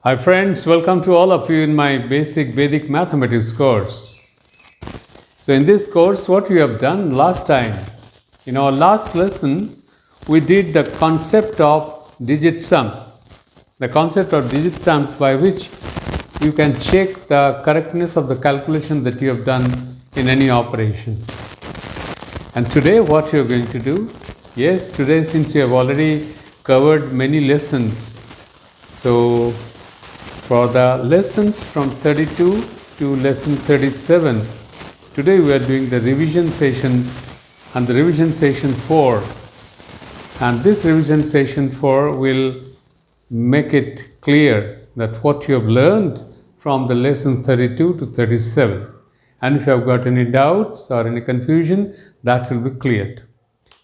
Hi friends, welcome to all of you in my Basic Vedic Mathematics course. So in this course, what we have done last time, in our last lesson, we did the concept of digit sums. The concept of digit sums by which you can check the correctness of the calculation that you have done in any operation. And today what you are going to do, yes, today since you have already covered many lessons, so for the lessons from 32 to lesson 37, today we are doing the revision session and the revision session 4. And this revision session 4 will make it clear that what you have learned from the lesson 32 to 37. And if you have got any doubts or any confusion, that will be cleared.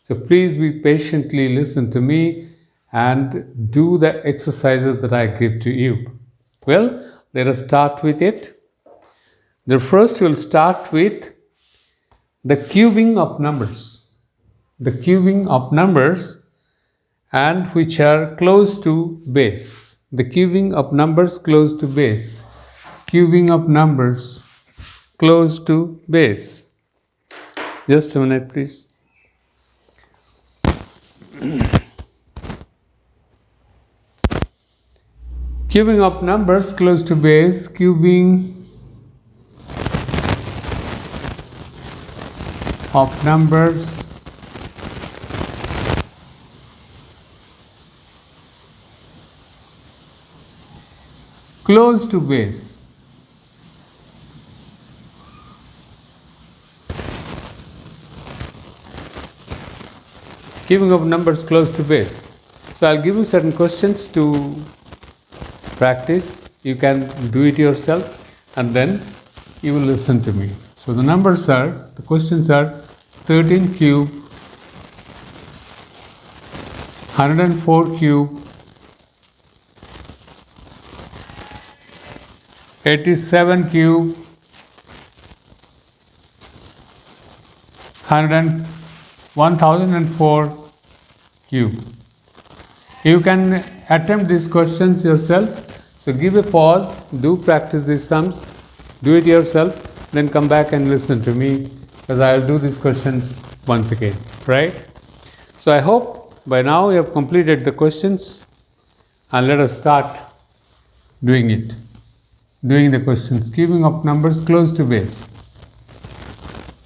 So please be patiently listen to me and do the exercises that I give to you. Well, let us start with it. The first we'll start with the cubing of numbers. The cubing of numbers and which are close to base. The cubing of numbers close to base. Cubing of numbers close to base. Just a minute, please. Cubing of numbers close to base. Cubing of numbers close to base. Cubing of numbers close to base. So I'll give you certain questions to practice. You can do it yourself and then you will listen to me. So the questions are 13 cube, 104 cube, 87 cube, 1004 cube. You can attempt these questions yourself. So give a pause, do practice these sums, do it yourself, then come back and listen to me because I will do these questions once again, right? So I hope by now you have completed the questions and let us start doing the questions. Cubing of numbers close to base.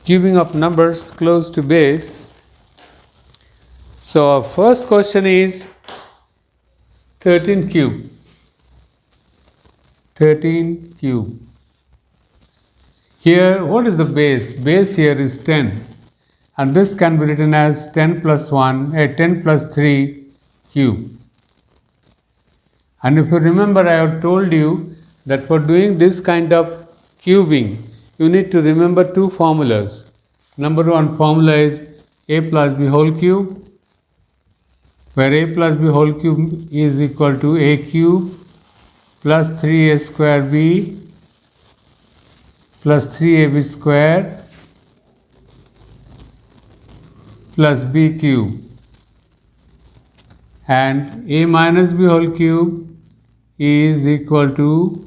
Cubing of numbers close to base. So our first question is 13 cube. 13 cube. Here, what is the base? Base here is 10. And this can be written as 10 plus 10 plus 3 cube. And if you remember, I have told you that for doing this kind of cubing, you need to remember two formulas. Number one formula is a plus b whole cube, where a plus b whole cube is equal to a cube plus 3a square b plus 3ab square plus b cube, and a minus b whole cube is equal to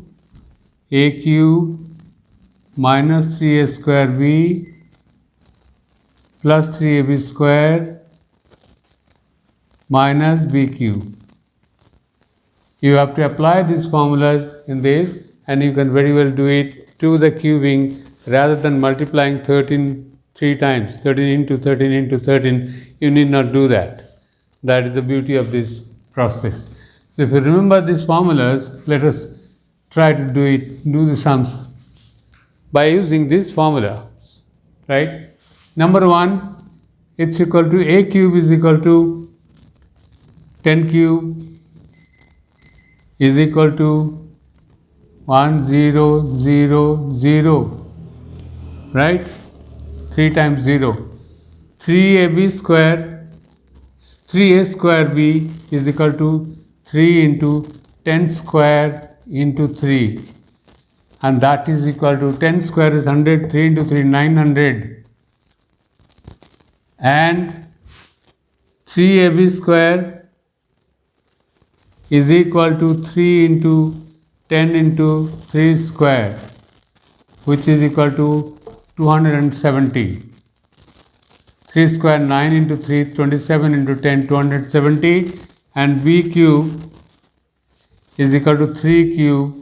a cube minus 3a square b plus 3ab square minus b cube. You have to apply these formulas in this and you can very well do it to the cubing rather than multiplying 13 3 times, 13 into 13 into 13. You need not do that. That is the beauty of this process. So if you remember these formulas, let us try to do the sums by using this formula, right? Number one, it's equal to a cube is equal to 10 cube is equal to 1000, right? 3 times 0. 3ab square, 3a square b is equal to 3 into 10 square into 3. And that is equal to 10 square is 100, 3 into 3, 900. And 3ab square is equal to 3 into 10 into 3 square, which is equal to 270. 3 square 9 into 3, 27 into 10, 270, and b cube is equal to 3 cube,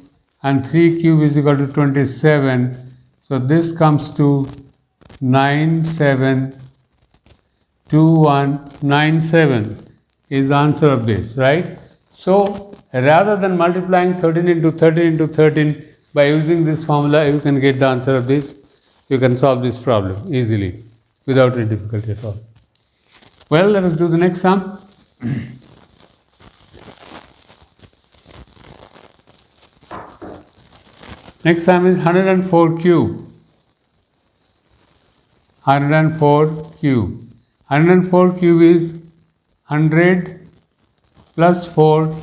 and 3 cube is equal to 27. So this comes to 972197 is the answer of this, right? So rather than multiplying 13 into 13 into 13, by using this formula you can get the answer of this. You can solve this problem easily without any difficulty at all. Well, let us do the next sum. Next sum is 104 cube. 104 cube. 104 cube is 100 plus 4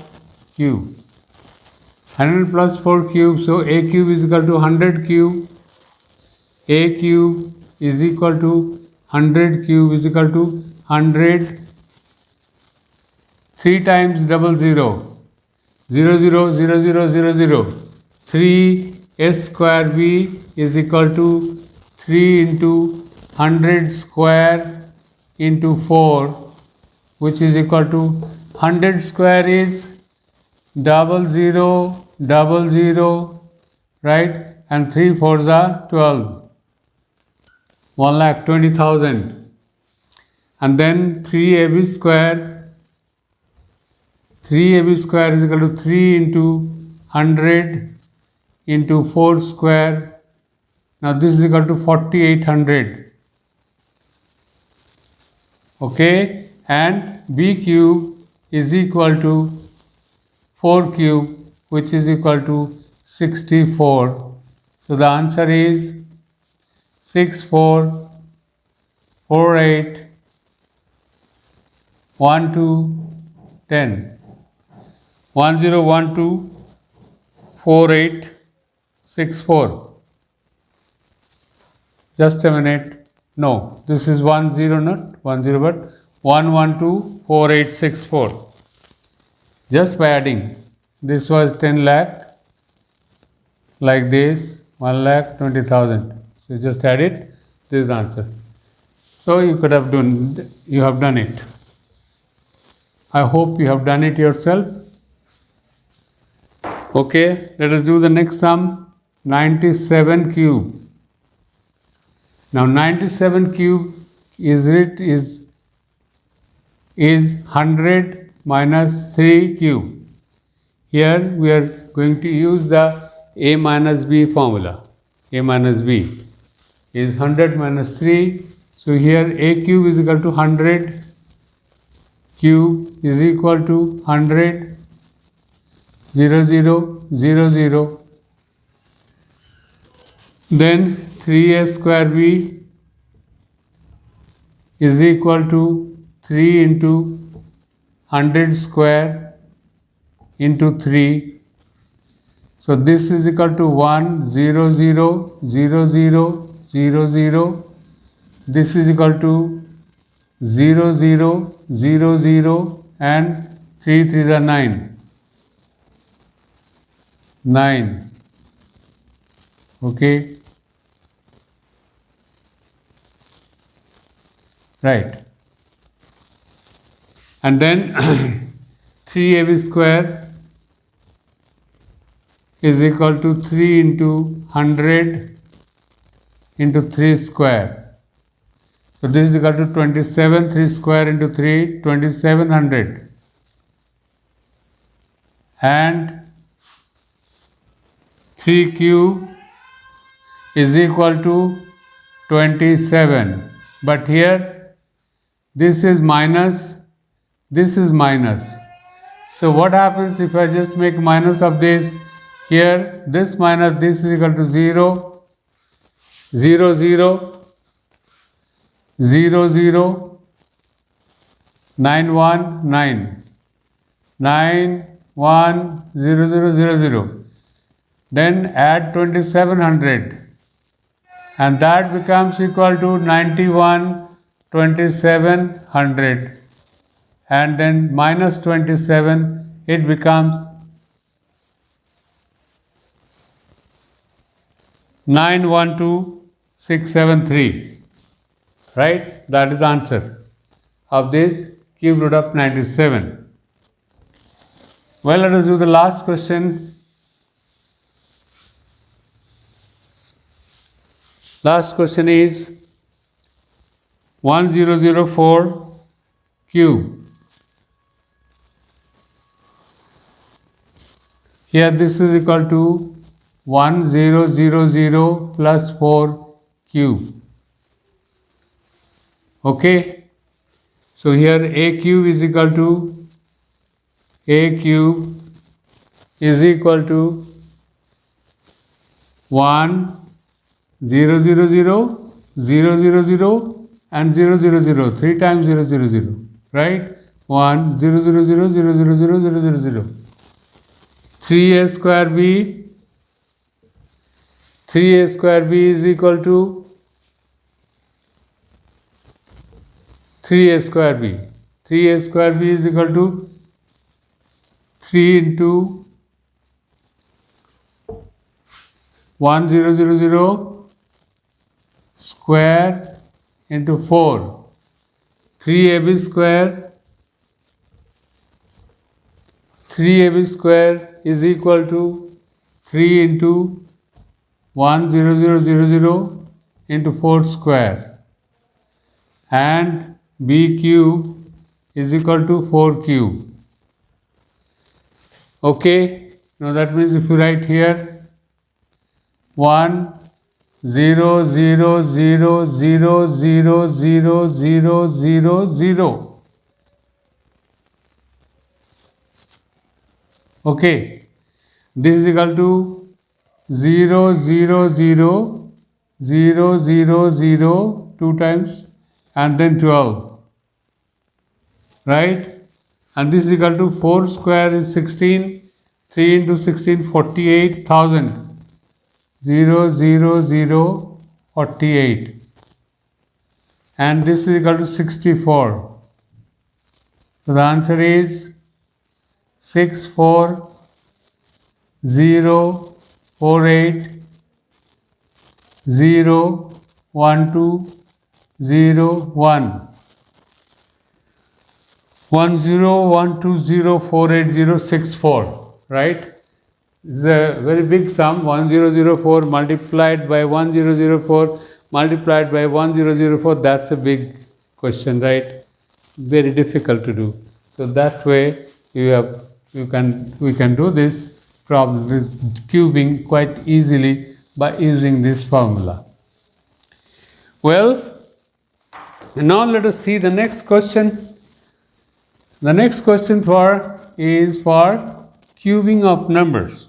cube. 100 plus 4 cube, so a cube is equal to 100 cube. A cube is equal to 100 cube is equal to 100. 3 times 00. 0, 0, 0, 0, 0, 0. 3 s square b is equal to 3 into 100 square into 4, which is equal to 100 square is 00, 00, right? And 3 4s are 12. 1,20,000. And then 3ab square. 3ab square is equal to 3 into 100 into 4 square. Now this is equal to 4,800. Okay, and b cube is equal to 4 cube, which is equal to 64. So the answer is 6448 12 10 1012 4864. Just a minute. No, this is 10, not 10, but 112 4864. Just by adding, this was 10 lakh, like this, 1,20,000. So just add it. This is the answer. So you could have done. You have done it. I hope you have done it yourself. Okay, let us do the next sum. 97 cube. Now 97 cube is 100 minus 3 cube. Here we are going to use the a minus b formula. A minus b is 100 minus 3. So here a cube is equal to 100. Cube is equal to 100. 0, 0, 0, 0. Then 3a square b is equal to 3 into 100 square into 3. So this is equal to 1, 0, 0, 0, 0, 0, 0. This is equal to 0, 0, 0, 0, and 3 3s are 9. 9. Okay. Right. And then 3ab square is equal to 3 into 100 into 3 square. So this is equal to 27. 3 square into 3, 2700. And 3 cube is equal to 27. But here this is minus, this is minus. So what happens if I just make minus of this? Here this minus this is equal to 0, 0, 0, 0, 0, 9, 1, 9, 9, 1, 0, 0, 0, 0. Then add 2700. And that becomes equal to 91 2700, and then minus 27, it becomes 912673. Right? That is the answer of this cube root of 97. Well, let us do the last question. Last question is 1004 cube. Here this is equal to 1000 plus 4 cube. Okay. So here a cube is equal to 1 0 0 0 0 0 0 and 0 0 0, 3 times 0 0 0, right? 1 0 0 0 0 0 0 0 0 0. 3a square b, 3a square b is equal to 3a square b. 3a square b is equal to 3 into 1 0 0 0 square into 4. 3ab square, 3ab square is equal to 3 into 1 0 0 0 0 into 4 square, and b cube is equal to 4 cube. Okay, now that means if you write here 1 0 0 0 0 0 0 0 0 0. Okay, this is equal to 0 0 0 0 0 0 2 times and then 12, right? And this is equal to 4 square is 16, 3 into 16 48,000, 0 0 0 48, and this is equal to 64. So the answer is 64,048,012,0 1 1012048064, right? It's a very big sum. 1004 multiplied by 1004 multiplied by 1004, that's a big question, right? Very difficult to do. So that way we can do this problem with cubing quite easily by using this formula. Well, now let us see the next question. The next question is for cubing of numbers.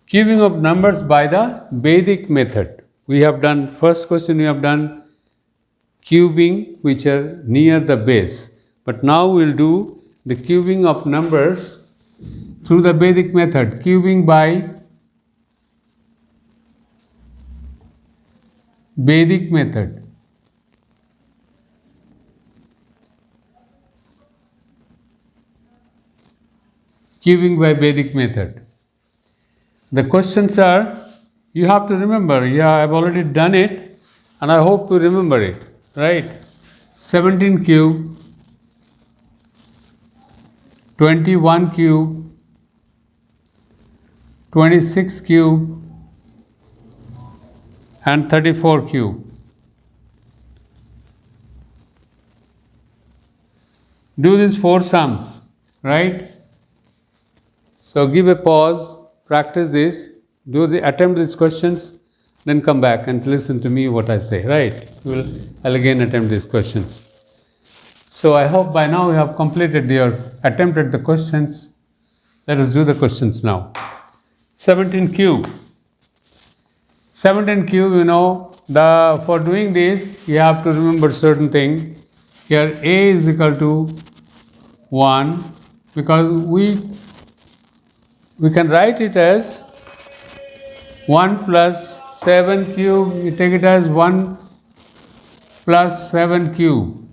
Cubing of numbers by the Vedic method. We have done, first question we have done cubing which are near the base. But now we will do the cubing of numbers through the Vedic method. Cubing by Vedic method. Cubing by Vedic method. The questions are, you have to remember, yeah, I've already done it and I hope you remember it, right? 17 cube, 21 cube, 26 cube and 34 cube. Do these 4 sums, right? So give a pause, practice this, attempt these questions, then come back and listen to me what I say, right? I'll again attempt these questions. So I hope by now you have completed your attempted the questions. Let us do the questions now. 17 cube. 17 cube, for doing this, you have to remember certain thing. Here a is equal to 1 because we can write it as 1 plus 7 cube, you take it as 1 plus 7 cube,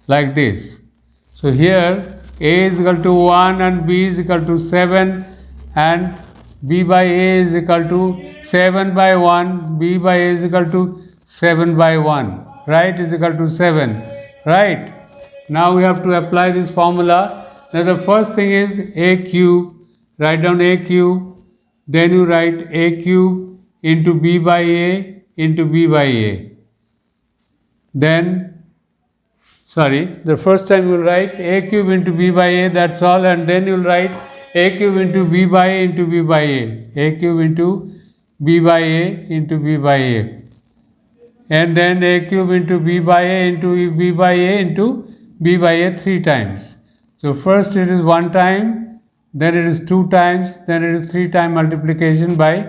like this. So here a is equal to 1 and b is equal to 7 and b by a is equal to 7 by 1, b by a is equal to 7 by 1, right, is equal to 7, right. Now we have to apply this formula. Now the first thing is a cube, write down a cube, then you write a cube into b by a into b by a. Then, the first time you will write a cube into b by a, that's all, and then you will write a cube into b by a into b by a cube into b by a into b by a, and then a cube into b by a into b by a into b by a 3 times. So first it is 1 time, then it is 2 times, then it is 3 time multiplication by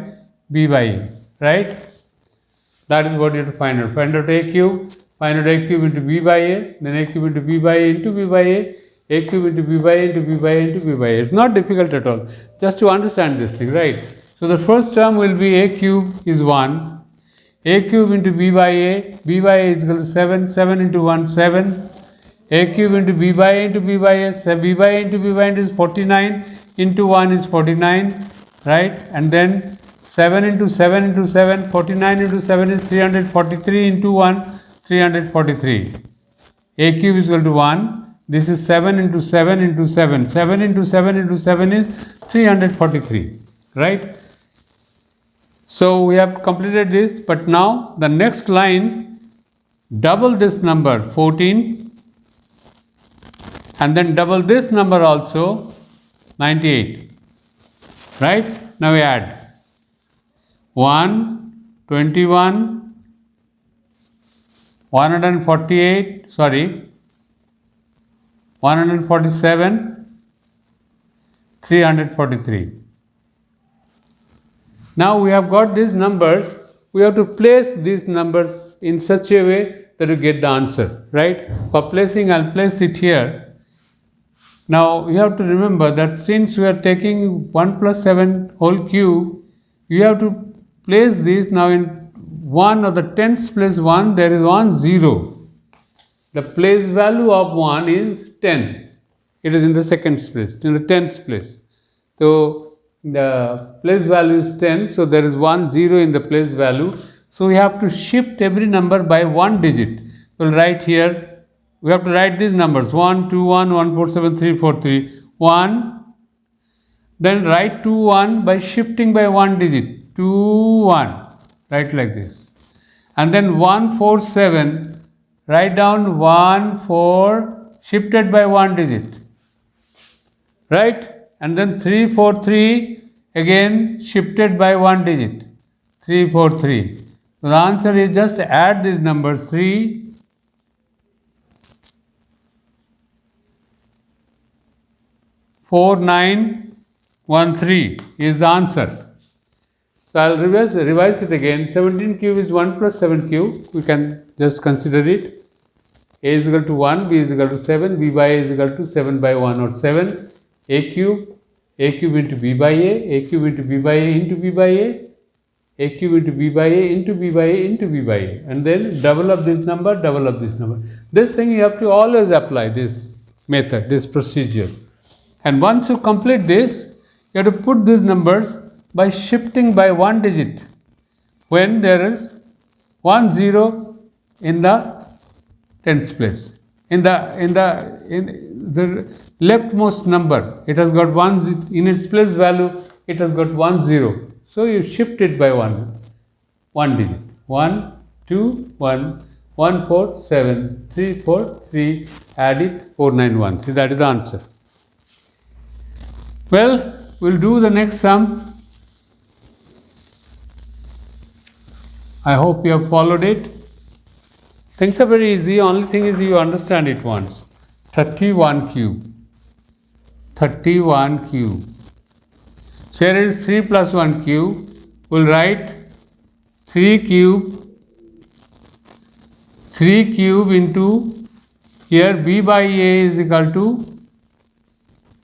b by a, right? That is what you have to find out. Find out a cube, find out a cube into b by a, then a cube into b by a into b by a cube into b by a into b by a into b by a. It's not difficult at all, just to understand this thing, right? So the first term will be a cube is 1, a cube into b by a is equal to 7, 7 into 1, 7, a cube into b by a into b by a, b by a into b by a is 49, into 1 is 49, right? And then 7 into 7 into 7, 49 into 7 is 343, into 1, 343. A cube is equal to 1. This is 7 into 7 into 7. 7 into 7 into 7 is 343, right? So we have completed this, but now the next line, double this number 14, and then double this number also 98, right? Now we add 1, 21, 148, 147, 343. Now we have got these numbers, we have to place these numbers in such a way that you get the answer, right? For placing, I'll place it here. Now you have to remember that since we are taking 1 plus 7 whole cube, you have to place this now in 1 or the tens place 1, there is 1 0. The place value of 1 is 10. It is in the second place, in the tens place. So the place value is 10, so there is 1 0 in the place value. So we have to shift every number by 1 digit. We'll write here, we have to write these numbers 1, 2, 1, 1, 4, 7, 3, 4, 3, 1. Then write 2, 1 by shifting by 1 digit, 2, 1, write like this. And then 1, 4, 7, write down 1, 4, shifted by 1 digit, right? And then 3, 4, 3, again shifted by 1 digit, 3, 4, 3. So the answer is just add these numbers, 3, 4, 9, 1, 3 is the answer. So I'll revise it again. 17 cube is 1 plus 7 cube. We can just consider it. A is equal to 1, B is equal to 7, B by A is equal to 7 by 1 or 7. A cube into B by A cube into B by A into B by A cube into B by A into B by A into B by A. And then double up this number, double up this number. This thing you have to always apply this method, this procedure. And once you complete this, you have to put these numbers by shifting by 1 digit when there is 1 0 in the tens place. In the leftmost number, it has got 1 in its place value, it has got 1 0. So you shift it by 1 digit. 1, 2, 1, 1, 4, 7, 3, 4, 3, add it 4, 9, 1, 3. That is the answer. Well, we'll do the next sum. I hope you have followed it. Things are very easy, only thing is you understand it once. 31 cube. 31 cube. So here is 3 plus 1 cube. We'll write 3 cube. 3 cube into, here b by a is equal to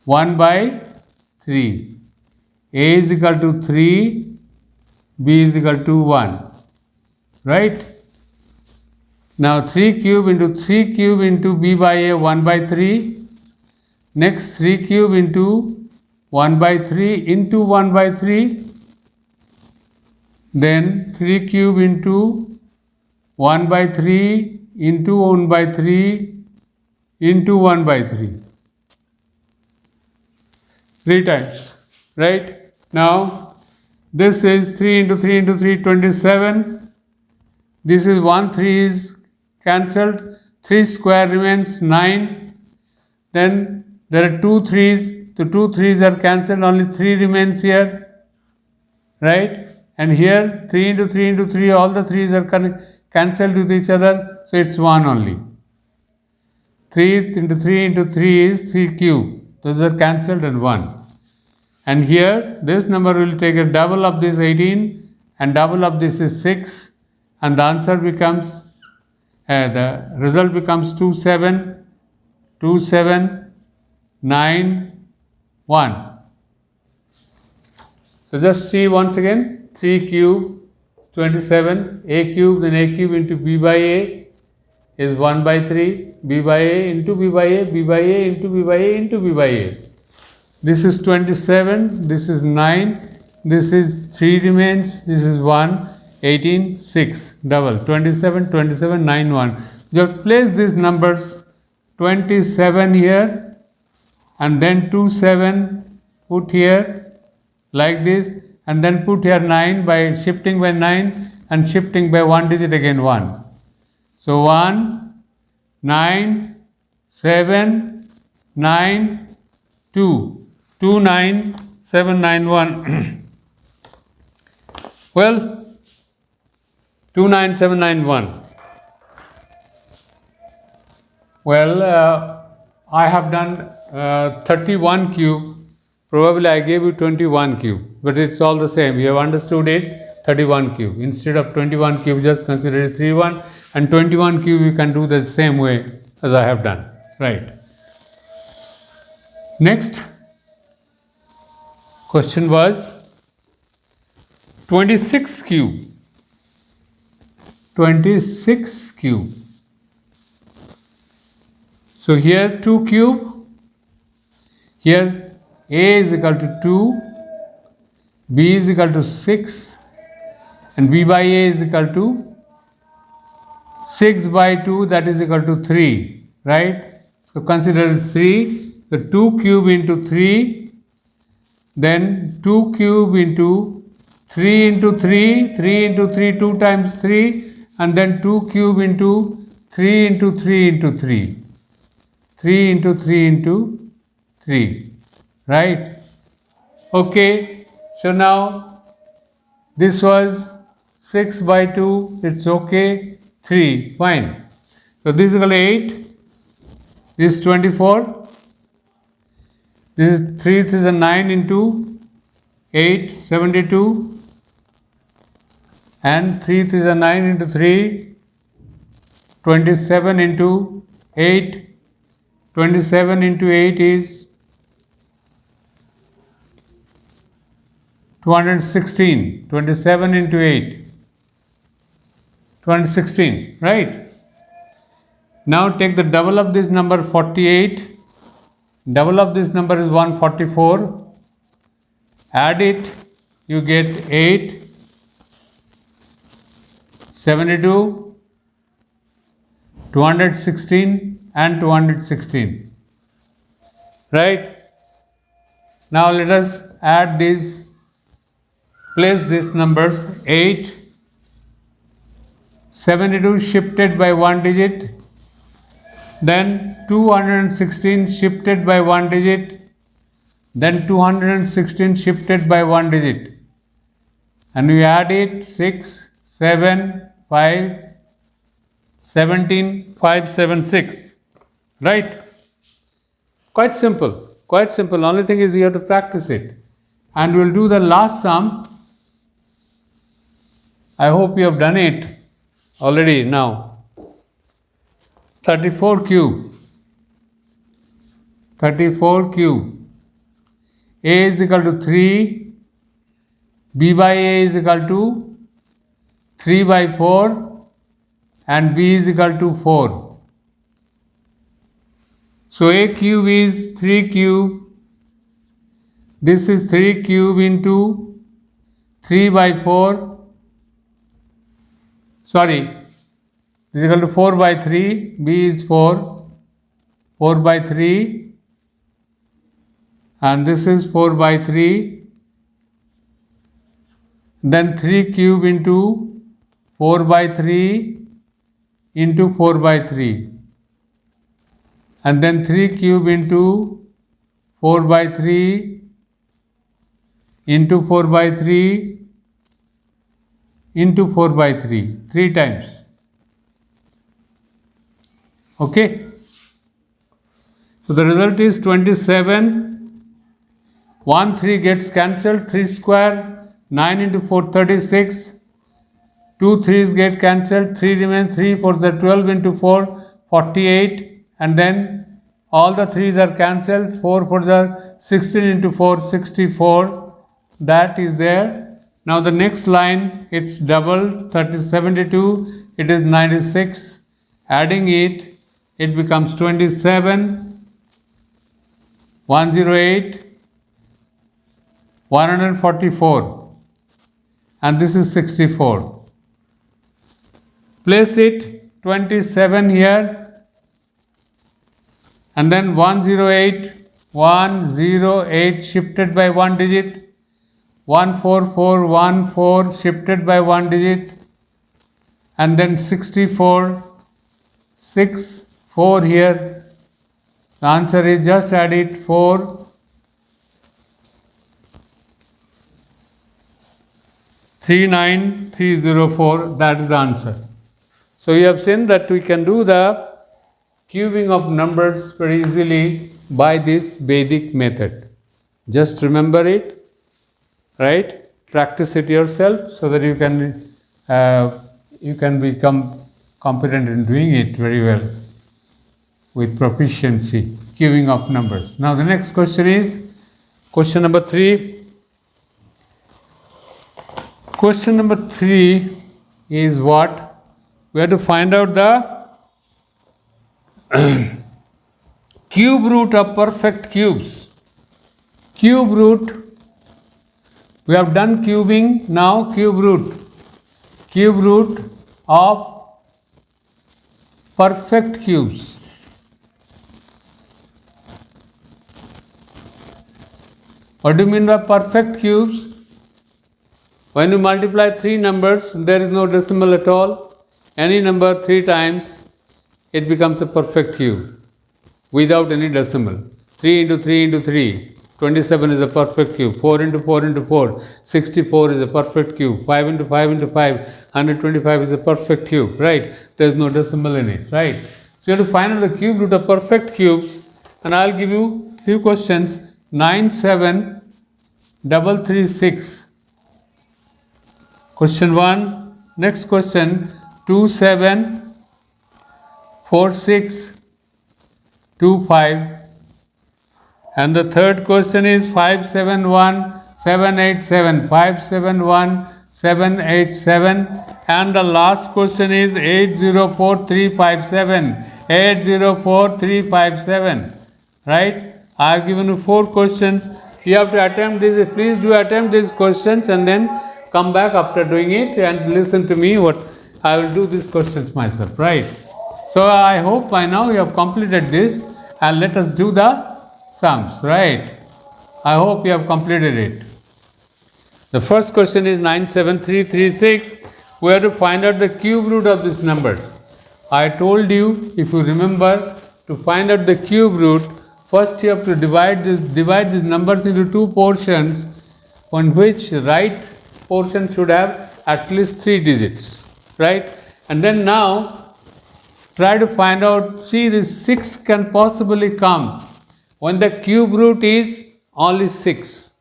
1 by 3. A is equal to 3, b is equal to 1. Right? Now 3 cube into b by a 1 by 3. Next 3 cube into 1 by 3 into 1 by 3. then 3 cube into 1 by 3 into 1 by 3 into 1 by 3. 3 times, right? Now, this is 3 into 3 into 3, 27. This is 1, 3 is cancelled. 3 square remains 9. Then there are 2 3's. The 2 3's are cancelled. Only 3 remains here, right? And here 3 into 3 into 3, all the 3's are cancelled with each other. So it's 1 only. 3 into 3 into 3 is 3 cube. Those are cancelled and 1. And here this number will take a double of this 18 and double of this is 6, and the answer becomes the result becomes 2791. So just see once again, 3 cube 27, a cube, then a cube into b by a is 1 by 3, b by a into b by a, b by a into b by a into b by a. This is 27, this is 9, this is 3 remains, this is 1, 18, 6, double, 27, 27, 9, 1. You have placed these numbers 27 here and then 2, 7 put here like this, and then put here 9 by shifting by 9 and shifting by 1 digit again 1. So 1, 9, 7, 9, 2. 29791. Well, 29791. Well, I have done 31 cube. Probably I gave you 21 cube, but it's all the same. You have understood it. 31 cube. Instead of 21 cube, just consider it 31, and 21 cube you can do the same way as I have done. Right. Next question was 26 cube. 26 cube. So here 2 cube. Here a is equal to 2, b is equal to 6, and b by a is equal to 6 by 2, that is equal to 3, right? So consider 3, the 2 cube into 3, then 2 cube into 3 into 3, 3 into 3, 2 times 3, and then 2 cube into 3 into 3 into 3, 3 into 3 into 3, right? Okay, so now this was 6 by 2, it's okay, 3, fine. So this is equal to 8, this is 24, this is 3, this is a 9 into 8, 72, and 3 is a 9 into 3, 27 into 8, 27 into 8 is 216, 27 into 8, 216, right? Now take the double of this number 48, double of this number is 144, add it, you get 8, 72, 216 and 216, right? Now let us add these, place these numbers, 8, 72 shifted by 1 digit, then 216 shifted by 1 digit, then 216 shifted by 1 digit, and we add it 6, 7, 5, 17, 5, 7, 6, right? Quite simple, quite simple. Only thing is you have to practice it. And we'll do the last sum. I hope you have done it already now. 34 cube. 34 cube. A is equal to 3. B by A is equal to 3 by 4. And B is equal to 4. So A cube is 3 cube. This is 3 cube into 3 by 4. sorry, is equal to 4 by 3, b is 4 by 3, and this is 4 by 3, then 3 cube into 4 by 3 into 4 by 3, and then 3 cube into 4 by 3 into 4 by 3 into 4 by 3, 3 times. Okay. So the result is 27. 1 3 gets cancelled, 3 square, 9 into 4 36. 2 3's get cancelled, 3 remains, 3 4 the 12 into 4 48, and then all the 3's are cancelled, 4 for the 16 into 4 64, that is there. Now the next line, it's double, 72, it is 96, adding it becomes 27, 108, 144, and this is 64. Place it 27 here, and then 108 shifted by 1 digit, 14414 shifted by 1 digit, and then 64 here. The answer is just add it 4 39304, that is the answer. So you have seen that we can do the cubing of numbers very easily by this Vedic method. Just remember it, right? Practice it yourself so that you can become competent in doing it very well with proficiency, cubing of numbers. Now the next question is question number 3. Question number 3 is what? We have to find out the cube root of perfect cubes. Cube root, we have done cubing, now cube root. Cube root of perfect cubes. What do you mean by perfect cubes? When you multiply 3 numbers, there is no decimal at all. Any number 3 times, it becomes a perfect cube without any decimal. 3 into 3 into 3, 27 is a perfect cube. 4 into 4 into 4, 64 is a perfect cube. 5 into 5 into 5, 125 is a perfect cube, right? There is no decimal in it, right? So you have to find out the cube root of perfect cubes, and I will give you few questions. 97336. Question 1. Next question, 274625, and the third question is 571787, and the last question is 804357, right? I have given you 4 questions. You have to attempt this. Please do attempt these questions and then come back after doing it and listen to me what I will do these questions myself, right? So I hope by now you have completed this, and let us do the sums, right? I hope you have completed it. The first question is 97336. We have to find out the cube root of these numbers. I told you, if you remember, to find out the cube root, first you have to divide these numbers into 2 portions, on which right portion should have at least 3 digits, right? And then now try to find out, see, this 6 can possibly come when the cube root is only 6,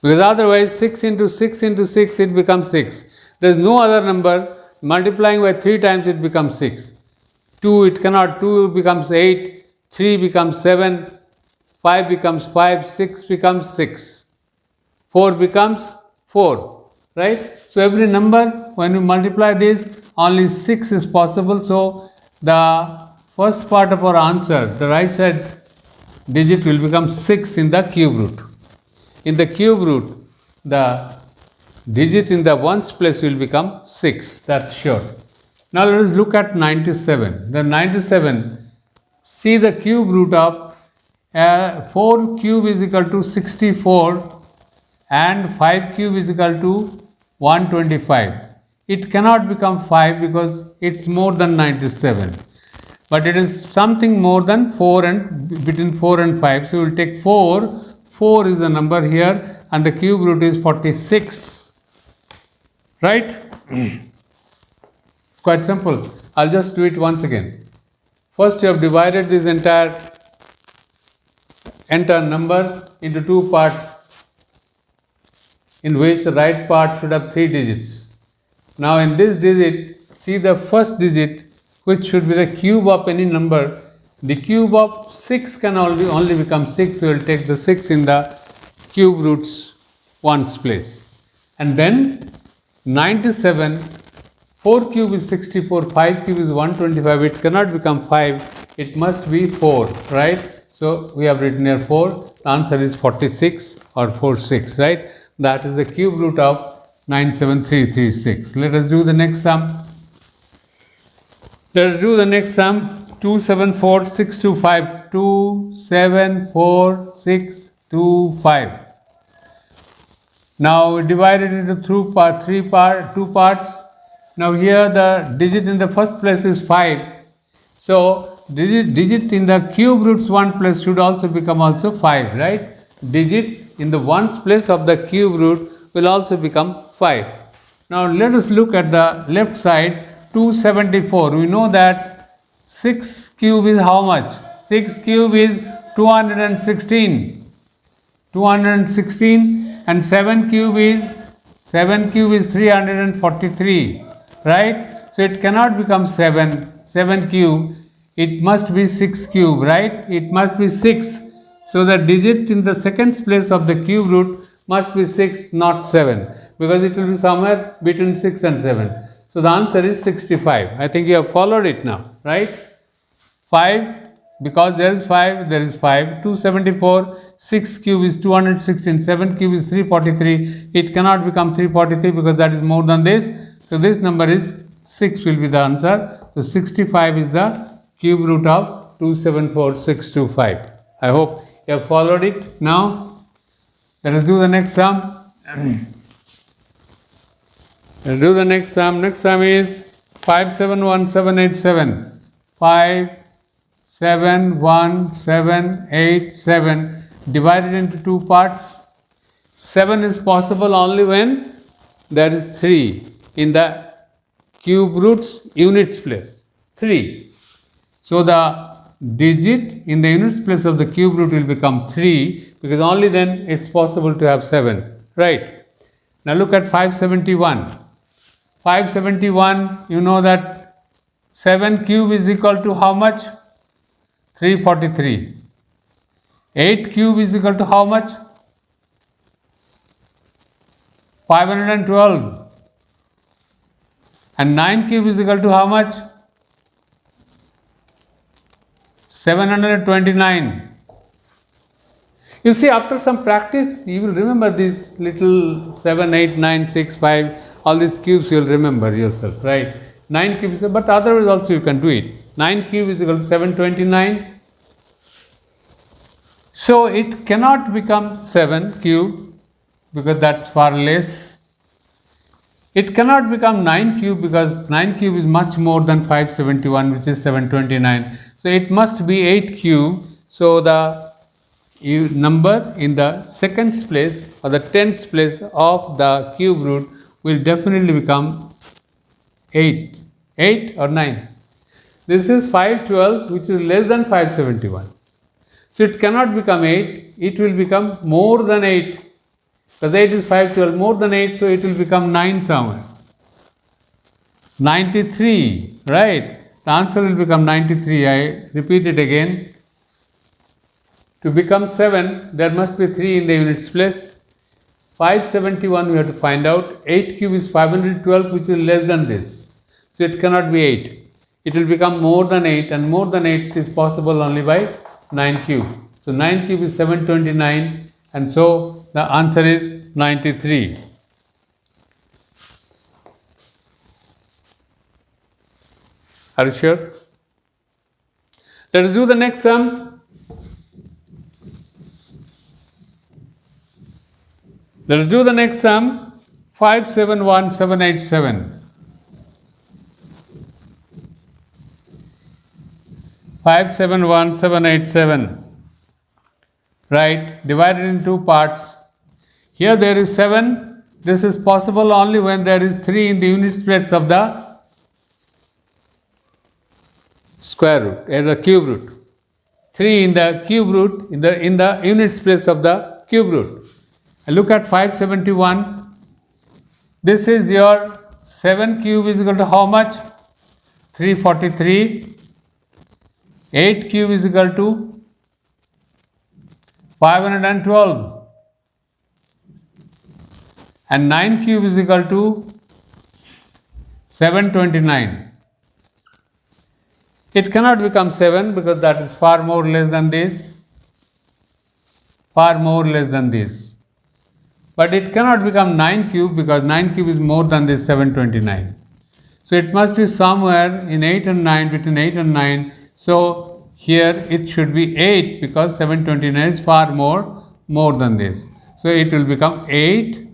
because otherwise 6 into 6 into 6 it becomes 6. There is no other number, multiplying by 3 times it becomes 6. 2 it cannot, 2 becomes 8, 3 becomes 7, 5 becomes 5, 6 becomes 6, 4 becomes 4, right? So every number, when you multiply this, only 6 is possible. So the first part of our answer, the right side digit will become 6 in the cube root. In the cube root, the digit in the ones place will become 6, that's sure. Now let us look at 97. The 97, see the cube root of 4 cube is equal to 64 and 5 cube is equal to 125. It cannot become 5 because it's more than 97. But it is something more than 4 and between 4 and 5. So we will take 4. 4 is the number here and the cube root is 46. Right? It's quite simple. I'll just do it once again. First you have divided this entire number into two parts, in which the right part should have 3 digits. Now in this digit, see the first digit, which should be the cube of any number. The cube of 6 can only become 6, so we will take the 6 in the cube roots ones place. And then 97, 4 cube is 64, 5 cube is 125, it cannot become 5, it must be 4, right? So we have written here 4, the answer is 46 or 46, right? That is the cube root of 97336. Let us do the next sum. Let us do the next sum. 274625. 274625. Now we divide it into two parts. Now here the digit in the first place is 5. So digit in the cube roots 1 place should also become also 5, right? Digit in the ones place of the cube root will also become 5. Now let us look at the left side. 274. We know that 6 cube is how much? 6 cube is 216. 216 and 7 cube is 343, right? So it cannot become 7 cube. It must be 6 cube, right? It must be 6. So the digit in the second place of the cube root must be 6, not 7, because it will be somewhere between 6 and 7. So the answer is 65. I think you have followed it now, right? 5, because there is 5, there is 5. 274, 6 cube is 216, 7 cube is 343. It cannot become 343 because that is more than this. So this number is 6 will be the answer. So 65 is the cube root of 274625. I hope you have followed it. Now let us do the next sum. Let's do the next sum. Next sum is 571787. 571787 divided into two parts. 7 is possible only when there is 3 in the cube roots units place. 3. So the digit in the units place of the cube root will become 3, because only then it's possible to have 7, right? Now look at 571. 571, you know that 7 cube is equal to how much? 343. 8 cube is equal to how much? 512. And 9 cube is equal to how much? 729. You see, after some practice, you will remember this little 7, 8, 9, 6, 5, all these cubes you will remember yourself, right? 9 cubes, but otherwise also you can do it. 9 cube is equal to 729. So it cannot become 7 cube because that's far less. It cannot become 9 cube because 9 cube is much more than 571, which is 729. So it must be 8 cube. So the number in the second place or the tenth place of the cube root will definitely become 8. 8 or 9. This is 512, which is less than 571. So it cannot become 8. It will become more than 8. Because 8 is 512, more than 8, so it will become 9 somewhere. 93, right? The answer will become 93. I repeat it again. To become 7, there must be 3 in the units place. 571 we have to find out. 8 cube is 512, which is less than this. So it cannot be 8. It will become more than 8, and more than 8 is possible only by 9 cube. So 9 cube is 729, and so the answer is 93. Are you sure? Let us do the next sum. Let us do the next sum. 571787. 571787. Right, divided in two parts. Here there is 7. This is possible only when there is 3 in the unit place of the square root, the cube root. 3 in the cube root, in the units place of the cube root. And look at 571. This is your 7 cube is equal to how much? 343. 8 cube is equal to 512. And 9 cube is equal to 729. It cannot become 7 because that is far more less than this. Far more less than this. But it cannot become 9 cube because 9 cube is more than this 729. So it must be somewhere in 8 and 9, between 8 and 9. So here it should be 8 because 729 is far more than this. So it will become 8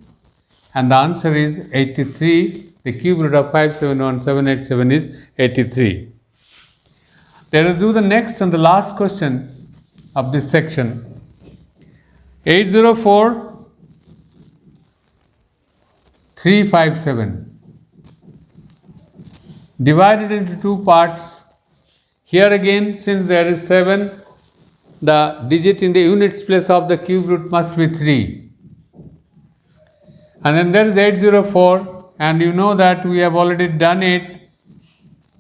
and the answer is 83. The cube root of 571787 is 83. Let us do the next and the last question of this section. 804357. Divided into two parts. Here again, since there is 7, the digit in the units place of the cube root must be 3. And then there is 804, and you know that we have already done it.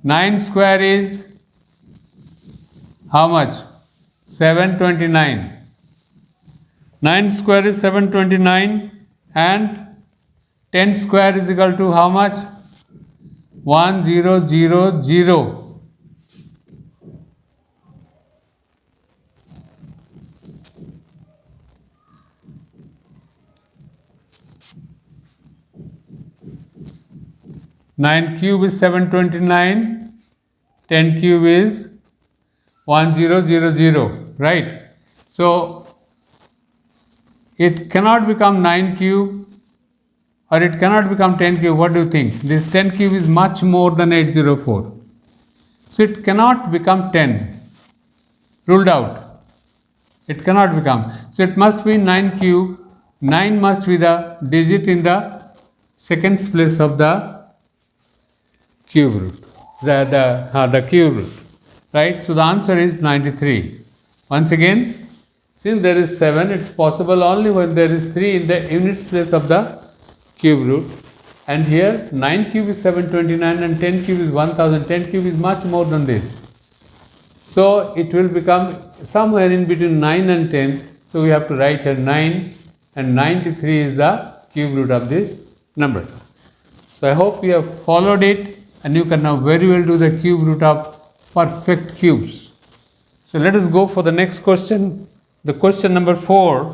9 square is how much? 729. 9 square is 729 and 10 square is equal to how much? 1000. 9 cube is 729, 10 cube is 1000, right? So it cannot become 9 cube or it cannot become 10 cube. What do you think? This 10 cube is much more than 804. So it cannot become 10. Ruled out. It cannot become. So it must be 9 cube. 9 must be the digit in the seconds place of the cube root. The cube root. Right? So the answer is 93. Once again, since there is 7, it's possible only when there is 3 in the units place of the cube root. And here 9 cube is 729 and 10 cube is 1000. 10 cube is much more than this. So it will become somewhere in between 9 and 10. So we have to write here 9 and 93 is the cube root of this number. So I hope you have followed it and you can now very well do the cube root of perfect cubes. So let us go for the next question. The question number 4.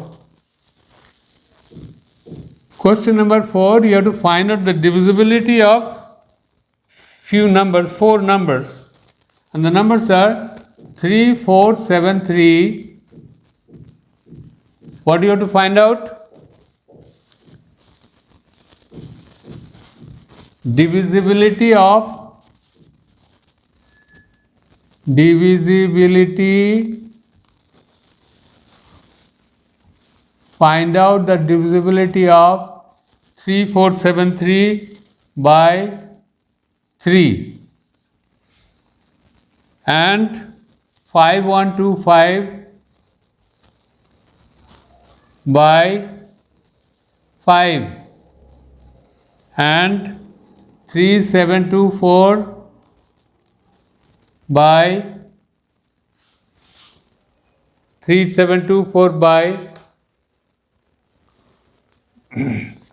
Question number 4, you have to find out the divisibility of few numbers, 4 numbers. And the numbers are 3, 4, 7, 3. What do you have to find out? Divisibility find out the divisibility of 3473 by 3 and 5125 by 5 and 3724 by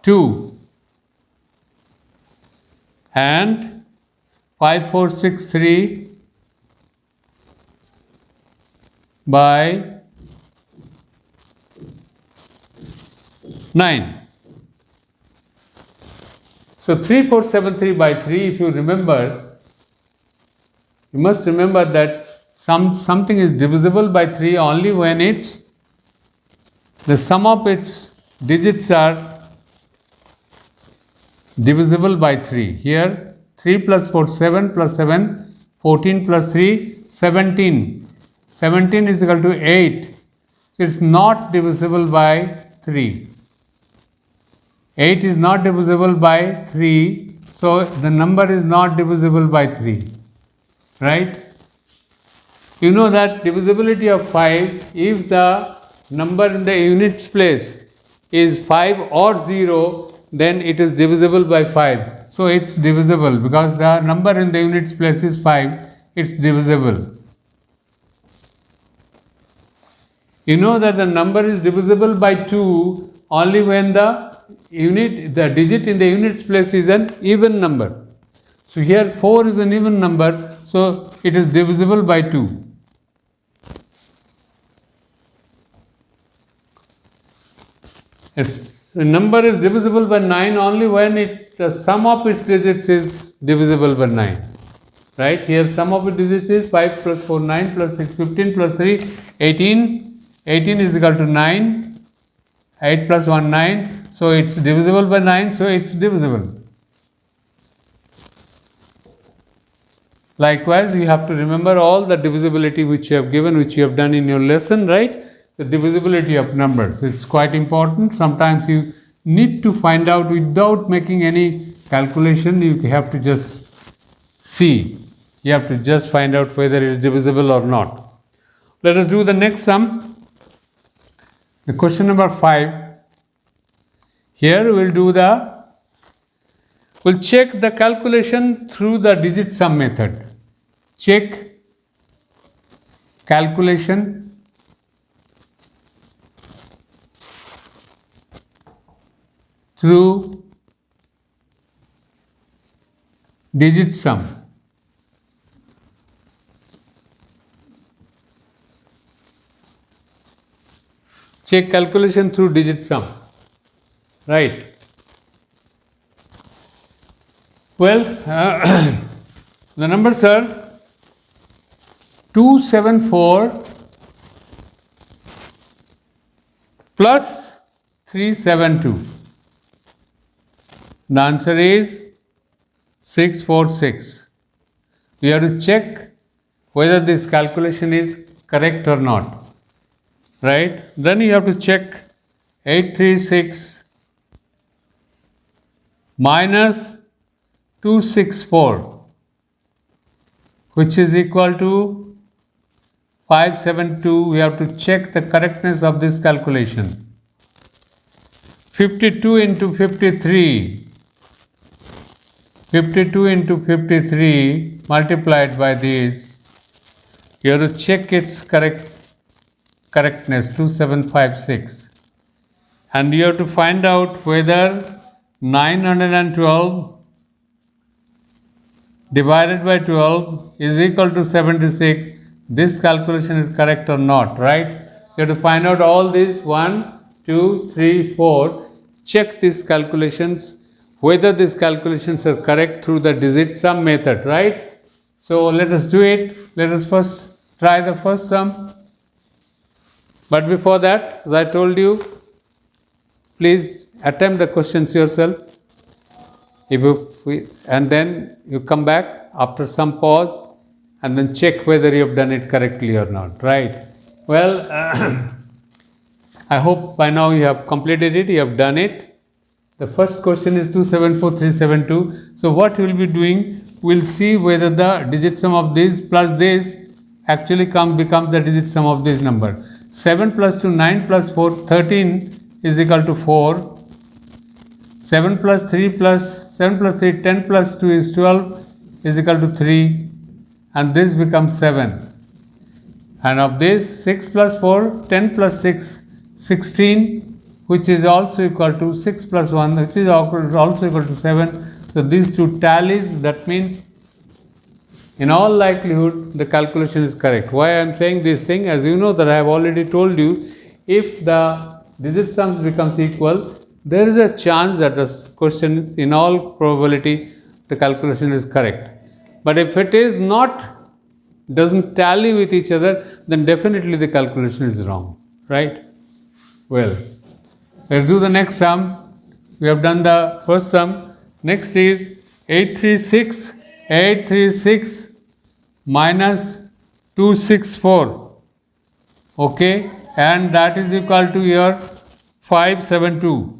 2 and 5463 by 9. So 3473 by 3, if you remember, You must remember that something is divisible by 3 only when the sum of its digits are divisible by 3. Here 3 plus 4, 7 plus 7, 14 plus 3, 17. 17 is equal to 8. So it's not divisible by 3. 8 is not divisible by 3. So the number is not divisible by 3. Right? You know that divisibility of 5, if the number in the units place is 5 or 0, then it is divisible by 5. So it's divisible because the number in the units place is 5, it's divisible. You know that the number is divisible by 2 only when the digit in the units place is an even number. So here 4 is an even number, so it is divisible by 2. The number is divisible by 9 only when the sum of its digits is divisible by 9. Right? Here sum of its digits is 5 plus 4, 9 plus 6, 15 plus 3, 18. 18 is equal to 9. 8 plus 1, 9. So it's divisible by 9, so it's divisible. Likewise, you have to remember all the divisibility which you have given, which you have done in your lesson, right? The divisibility of numbers. It's quite important. Sometimes you need to find out without making any calculation. You have to just see. You have to just find out whether it is divisible or not. Let us do the next sum. The question number 5. Here we'll check the calculation through the digit sum method. Check calculation through digit sum. Check calculation through digit sum. Right. Well, the numbers are 274 plus 372. The answer is 646. We have to check whether this calculation is correct or not. Right? Then you have to check 836 minus 264, which is equal to 572. We have to check the correctness of this calculation. 52 into 53. 52 into 53 multiplied by this. You have to check its correctness, 2756. And you have to find out whether 912 divided by 12 is equal to 76. This calculation is correct or not, right? So you have to find out all these 1, 2, 3, 4. Check these calculations, whether these calculations are correct through the digit sum method, right? So let us do it. Let us first try the first sum. But before that, as I told you, please attempt the questions yourself. And then you come back after some pause and then check whether you have done it correctly or not, right? Well, I hope by now you have completed it, you have done it. The first question is 274372. So what we will be doing, we will see whether the digit sum of this plus this actually becomes the digit sum of this number. 7 plus 2, 9 plus 4, 13 is equal to 4. 7 plus 3, 10 plus 2 is 12 is equal to 3. And this becomes 7. And of this, 6 plus 4, 10 plus 6, 16, which is also equal to 6 plus 1, which is also equal to 7. So these two tallies, that means in all likelihood the calculation is correct. Why I am saying this thing? As you know that I have already told you, if the digit sums becomes equal, there is a chance that the question, in all probability, the calculation is correct. But if it is not doesn't tally with each other, then definitely the calculation is wrong, right? Well, let's do the next sum. We have done the first sum. Next is 836 minus 264. Okay, and that is equal to your 572.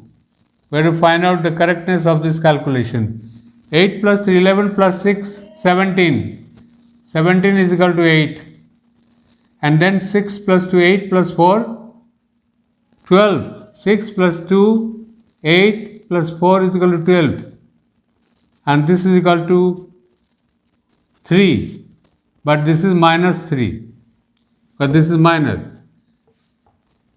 We have to find out the correctness of this calculation. 8 plus 3, 11 plus 6, 17. 17 is equal to 8. And then 6 plus 2, 8 plus 4, 12. 6 plus 2, 8 plus 4 is equal to 12. And this is equal to 3. But this is minus 3. But this is minus.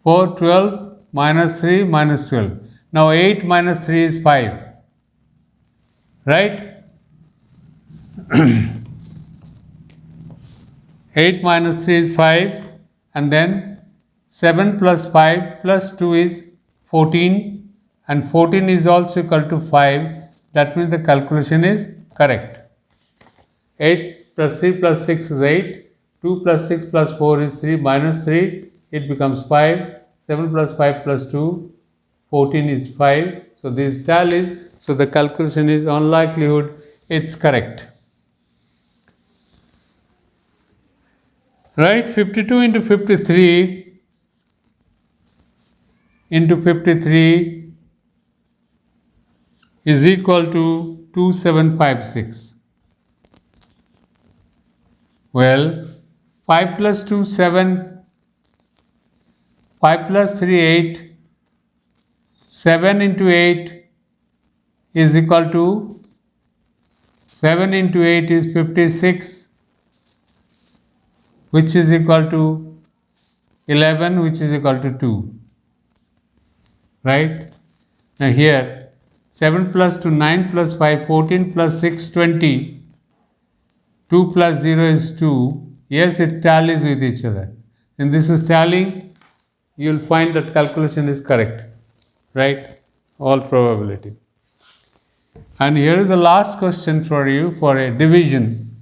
4, 12, minus 3, minus 12. Now 8 minus 3 is 5. Right? 8 minus 3 is 5. And then 7 plus 5 plus 2 is 14. And 14 is also equal to 5. That means the calculation is correct. 8 plus 3 plus 6 is 8. 2 plus 6 plus 4 is 3 minus 3. It becomes 5. 7 plus 5 plus 2. 14 is 5. So these tallies. So the calculation is on likelihood it's correct. Right? 52 into 53 into 53 is equal to 2756. Well, 5 plus 2, 7. 5 plus 3, 8. 7 into 8 is equal to 7 into 8 is 56, which is equal to 11, which is equal to 2. Right? Now here 7 plus 2, 9 plus 5, 14 plus 6, 20. 2 plus 0 is 2. Yes, it tallies with each other. And this is tallying, you will find that calculation is correct. Right? All probability. And here is the last question for you for a division.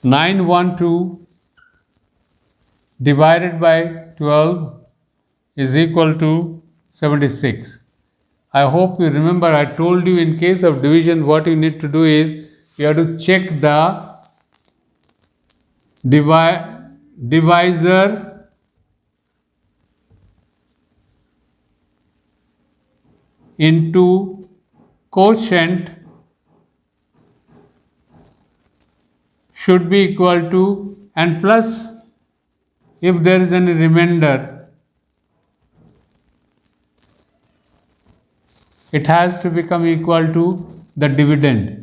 912 divided by 12 is equal to 76. I hope you remember I told you in case of division what you need to do is you have to check the divisor into quotient should be equal to and plus if there is any remainder it has to become equal to the dividend.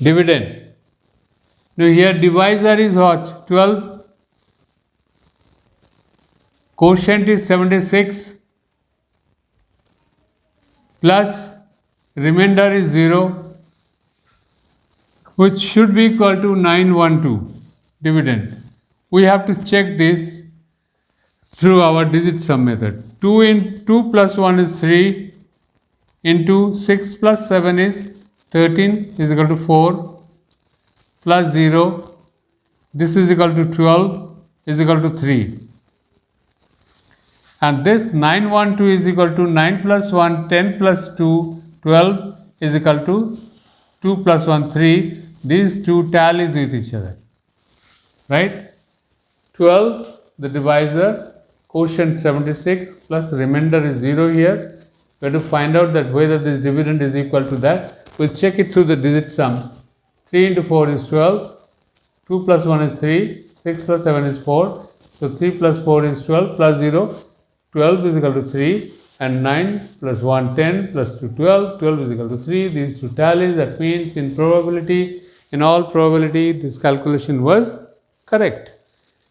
Dividend. Now here divisor is what? 12. Quotient is 76 plus remainder is 0, which should be equal to 912 dividend. We have to check this through our digit sum method. 2 plus 1 is 3 into 6 plus 7 is 13 is equal to 4 plus 0. This is equal to 12 is equal to 3. And this 912 is equal to 9 plus 1, 10 plus 2, 12 is equal to 2 plus 1, 3. These two tallies with each other. Right? 12, the divisor, quotient 76 plus remainder is 0 here. We have to find out that whether this dividend is equal to that. We'll check it through the digit sums. 3 into 4 is 12. 2 plus 1 is 3. 6 plus 7 is 4. So 3 plus 4 is 12 plus 0. 12 is equal to 3 and 9 plus 1, 10 plus 2, 12. 12 is equal to 3. These two tallies, that means in all probability, this calculation was correct.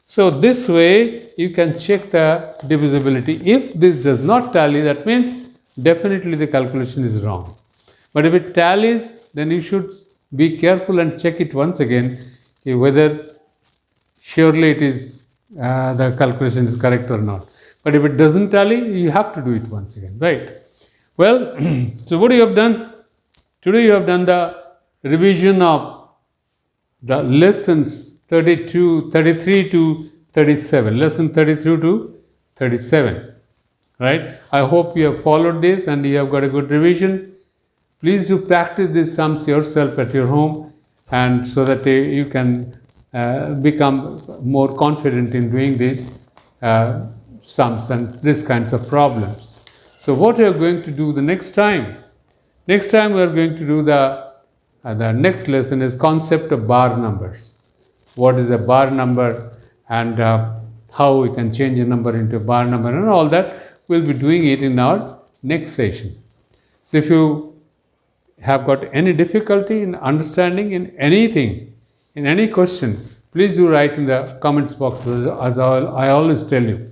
So this way you can check the divisibility. If this does not tally, that means definitely the calculation is wrong. But if it tallies, then you should be careful and check it once again whether surely it is the calculation is correct or not. But if it doesn't tally, you have to do it once again, right? Well, so what you have done? Today you have done the revision of the lessons 33 to 37. Lesson 33 to 37. Right? I hope you have followed this and you have got a good revision. Please do practice these sums yourself at your home, and so that you can become more confident in doing these sums and these kinds of problems. So what we are going to do the next time? Next time we are going to do the next lesson is concept of bar numbers. What is a bar number, and how we can change a number into a bar number, and all that. We'll be doing it in our next session. So if you have got any difficulty in understanding in anything, in any question, please do write in the comments box, as I always tell you.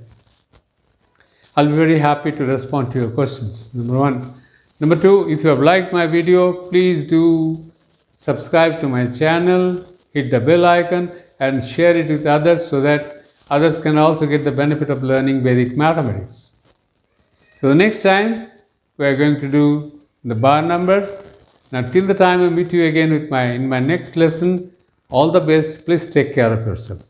I'll be very happy to respond to your questions, number one. Number two, if you have liked my video, please do subscribe to my channel, hit the bell icon and share it with others, so that others can also get the benefit of learning Vedic mathematics. So the next time we are going to do the bar numbers. Now till the time I meet you again in my next lesson, all the best. Please take care of yourself.